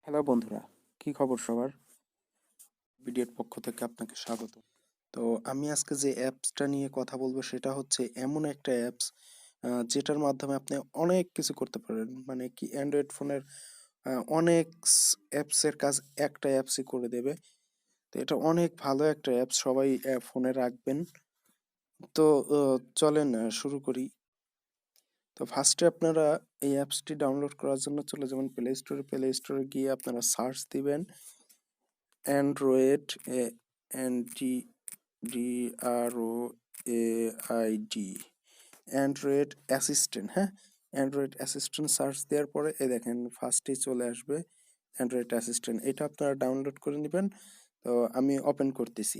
Hello বন্ধুরা, কি খবর সবার? ভিডিওর পক্ষ থেকে আপনাকে স্বাগত। তো আমি আজকে যে অ্যাপসটা নিয়ে কথা বলবো সেটা হচ্ছে এমন একটা অ্যাপস যেটার মাধ্যমে আপনি অনেক কিছু করতে পারেন। মানে কি অ্যান্ড্রয়েড ফোনের অনেক অ্যাপসের কাজ একটা অ্যাপসই করে দেবে। তো এটা অনেক ভালো একটা অ্যাপস, সবাই ফোনে রাখবেন। তো চলেন শুরু করি। তো ফার্স্টে আপনারা এই অ্যাপসটি ডাউনলোড করার জন্য চলে যাবেন প্লে স্টোরে গিয়ে আপনারা সার্চ দিবেন অ্যান্ড্রয়েড ANDROAID অ্যান্ড্রয়েড অ্যাসিস্ট্যান্ট। হ্যাঁ, অ্যান্ড্রয়েড অ্যাসিস্ট্যান্ট সার্চ দেওয়ার পরে দেখেন ফার্স্টেই চলে আসবে অ্যান্ড্রয়েড অ্যাসিস্ট্যান্ট। এটা আপনারা ডাউনলোড করে নেবেন। তো আমি ওপেন করতেছি।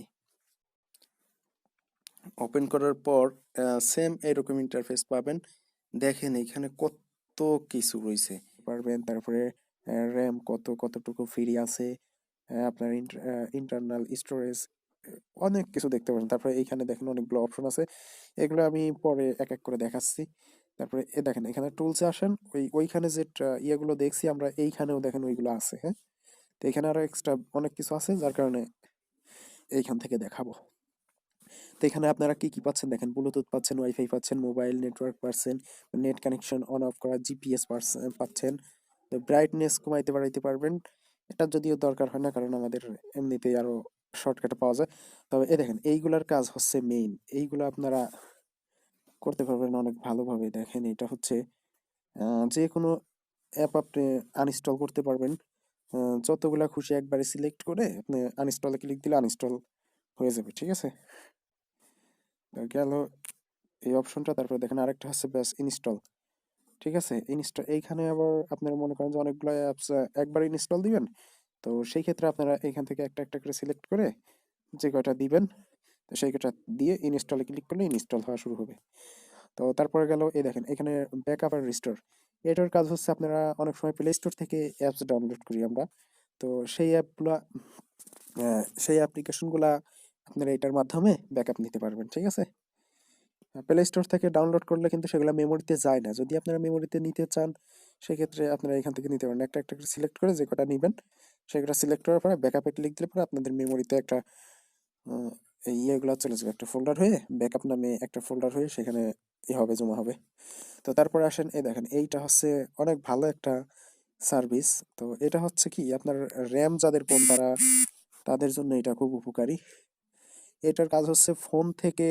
ওপেন করার পর সেম এরকম ইন্টারফেস পাবেন। দেখেন এখানে কত কিছু রয়েছে পারবেন। তারপরে র্যাম কতটুকু ফ্রি আছে, আপনার ইন্টারনাল স্টোরেজ, অনেক কিছু দেখতে পারেন। তারপরে এইখানে দেখেন অনেকগুলো অপশন আছে, এগুলো আমি পরে এক এক করে দেখাচ্ছি। তারপরে দেখেন এখানে টুলসে আসেন, ওইখানে যে ইয়েগুলো দেখছি আমরা এইখানেও দেখেন ওইগুলো আছে। হ্যাঁ, তো এখানে আরো এক্সট্রা অনেক কিছু আছে যার কারণে এইখান থেকে দেখাবো। তো এখানে আপনারা কি কি পাচ্ছেন দেখেন, ব্লুটুথ পাচ্ছেন, ওয়াইফাই পাচ্ছেন, মোবাইল নেটওয়ার্ক পাচ্ছেন, নেট কানেকশন অন অফ করা, জিপিএস পাচ্ছেন। তো ব্রাইটনেস কমাইতে বাড়াইতে পারবেন। এটা যদিও দরকার হয় না, কারণ আমাদের এমনিতেই আরো শর্টকাটে পাওয়া যায়। তবে দেখেন এইগুলার কাজ হচ্ছে মেইন, এইগুলো আপনারা করতে পারবেন অনেক ভালোভাবে। দেখেন এটা হচ্ছে যে কোনো অ্যাপ আপনি আনইনস্টল করতে পারবেন। যতগুলা খুশি একবারে সিলেক্ট করে আপনি আনইনস্টলে ক্লিক দিলে আনইনস্টল হয়ে যাবে। ঠিক আছে, তো গেল এই অপশনটা। তারপরে দেখেন আরেকটা হচ্ছে ব্যাস ইনস্টল। ঠিক আছে, ইনস্টল এইখানে আবার আপনারা মনে করেন যে অনেকগুলো অ্যাপস একবার ইনস্টল দিবেন। তো সেই ক্ষেত্রে আপনারা এখান থেকে একটা একটা করে সিলেক্ট করে যে কয়টা দিবেন, তো সেই কয়টা দিয়ে ইনস্টলে ক্লিক করলে ইনস্টল হওয়া শুরু হবে। তো তারপরে গেল দেখেন এখানে ব্যাকআপ আর রিস্টোর। এটার কাজ হচ্ছে আপনারা অনেক সময় প্লে স্টোর থেকে অ্যাপস ডাউনলোড করি আমরা। তো সেই অ্যাপগুলা সেই অ্যাপ্লিকেশনগুলা আপনারা এটার মাধ্যমে ব্যাকআপ নিতে পারবেন। ঠিক আছে, প্লে স্টোর থেকে ডাউনলোড করলে কিন্তু সেগুলো মেমোরিতে যায় না। যদি আপনারা মেমোরিতে নিতে চান সেক্ষেত্রে আপনারা এখান থেকে নিতে পারেন। একটা একটা করে সিলেক্ট করে যে কটা নেবেন সেগুলো সিলেক্ট করার পরে ব্যাকআপে ক্লিক দিলে পরে আপনাদের মেমোরিতে একটা এই ইয়েগুলো চলে যাবে, একটা ফোল্ডার হয়ে, ব্যাকআপ নামে একটা ফোল্ডার হয়ে সেখানে হবে, জমা হবে। তো তারপরে আসেন দেখেন এইটা হচ্ছে অনেক ভালো একটা সার্ভিস। তো এটা হচ্ছে কি আপনার র্যাম যাদের কম তাদের জন্য এটা খুব উপকারী। এটার কাজ হচ্ছে ফোন থেকে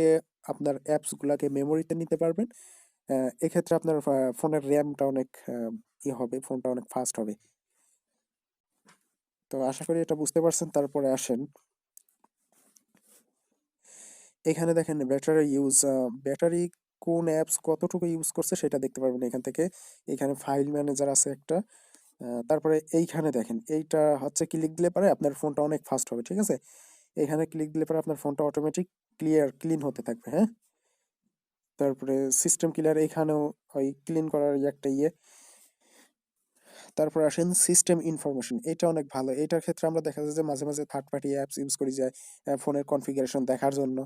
আপনার অ্যাপস গুলাকে মেমোরিতে নিতে পারবেন। এক্ষেত্রে আপনার ফোনের র্যামটা অনেক হবে, ফোনটা অনেক ফাস্ট হবে। তো আশা করি এটা বুঝতে পারছেন। তারপরে আসেন এখানে দেখেন ব্যাটারি কোন অ্যাপস কতটুকু ইউজ করছে সেটা দেখতে পারবেন এখান থেকে। এখানে ফাইল ম্যানেজার আছে একটা। তারপরে এইখানে দেখেন এইটা হচ্ছে ক্লিক দিলে পরে আপনার ফোনটা অনেক ফাস্ট হবে। ঠিক আছে, এখানে ক্লিক দিলে পরে আপনার ফোনটা অটোমেটিক ক্লিন হতে থাকবে। হ্যাঁ, তারপরে সিস্টেম ক্লিয়ার, এইখানেও ওই ক্লিন করার একটা ইয়ে। তারপর আসেন সিস্টেম ইনফরমেশন, এটা অনেক ভালো। এটার ক্ষেত্রে আমরা দেখা যায় যে মাঝে মাঝে থার্ড পার্টি অ্যাপস ইউজ করি যায় ফোনের কনফিগারেশন দেখার জন্য।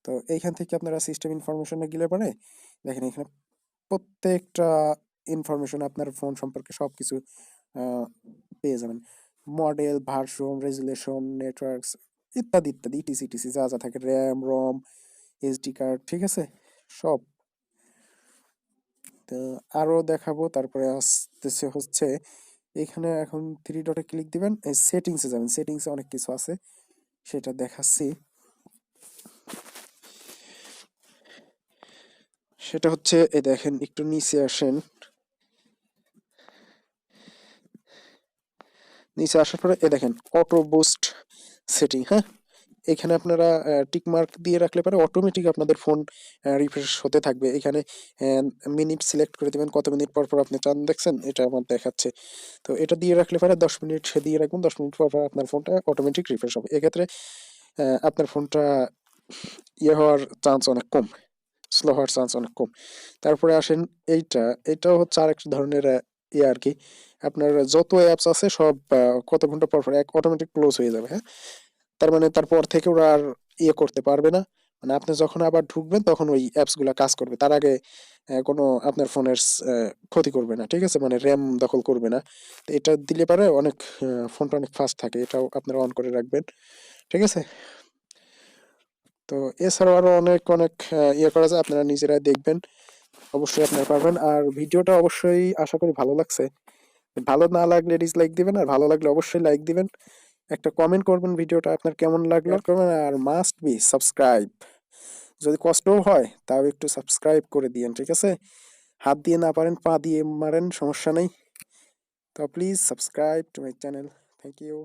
তো এইখান থেকে আপনারা সিস্টেম ইনফরমেশনে গেলে পরে দেখেন এখানে প্রত্যেকটা ইনফরমেশন আপনার ফোন সম্পর্কে সব কিছু পেয়ে যাবেন। মডেল, ভার্সন, রেজুলেশন, নেটওয়ার্কস ইত্যাদি ইত্যাদি ইটিসি টিসি যা যা থাকে, র্যাম, রম, এসডি কার্ড। ঠিক আছে, সব। তো আরো দেখাবো। তারপরে আসতেছে হচ্ছে এখানে এখন থ্রি ডটে ক্লিক দিবেন, এই সেটিংসে যাবেন। সেটিংসে অনেক কিছু আছে, সেটা দেখাচ্ছি। সেটা হচ্ছে দেখেন একটু নিচে আসেন। নিচে আসার পরে দেখেন অটো বুস্ট সেটিং। হ্যাঁ, এখানে আপনারা টিক মার্ক দিয়ে রাখলে পরে অটোমেটিক আপনাদের ফোন রিফ্রেশ হতে থাকবে। এখানে মিনিট সিলেক্ট করে দেবেন, কত মিনিট পর পর আপনি চান দেখছেন, এটা আমার দেখাচ্ছে। তো এটা দিয়ে রাখলে পরে 10 মিনিট দিয়ে রাখবেন, 10 মিনিট পর পর আপনার ফোনটা অটোমেটিক রিফ্রেশ হবে। এক্ষেত্রে আপনার ফোনটা ইয়ে হওয়ার চান্স অনেক কম, স্লো হওয়ার চান্স অনেক কম। তারপরে আসেন এটাও হচ্ছে আরেক ধরনের ইয়ে আর কি। আপনার যত অ্যাপস আছে সব কত ঘন্টা পর পর এক অটোমেটিক ক্লোজ হয়ে যাবে। হ্যাঁ, তার মানে তারপর থেকে ওরা আর ইয়ে করতে পারবে না, মানে আপনি যখন আবার ঢুকবেন তখন ওই অ্যাপসগুলো কাজ করবে, তার আগে কোনো আপনার ফোনের ক্ষতি করবে না, ঠিক আছে, মানে র্যাম দখল করবে না। তো এটা দিলে পারে অনেক ফোনটা অনেক ফাস্ট থাকে, এটাও আপনারা অন করে রাখবেন, ঠিক আছে। তো এছাড়াও আরো অনেক অনেক ইয়ে করা যায়, আপনারা নিজেরাই দেখবেন, অবশ্যই আপনারা পারবেন। আর ভিডিওটা অবশ্যই আশা করি ভালো লাগছে। ভালো না লাগলে ডিসলাইক দিবেন, আর ভালো লাগলে অবশ্যই লাইক দিবেন, একটা কমেন্ট করবেন ভিডিওটা আপনার কেমন লাগলো করবেন, আর মাস্ট বি সাবস্ক্রাইব, যদি কষ্টও হয় তাও একটু সাবস্ক্রাইব করে দিয়েন, ঠিক আছে। হাত দিয়ে না পারেন পা দিয়ে মারেন, সমস্যা নেই। তো please subscribe to my channel. Thank you.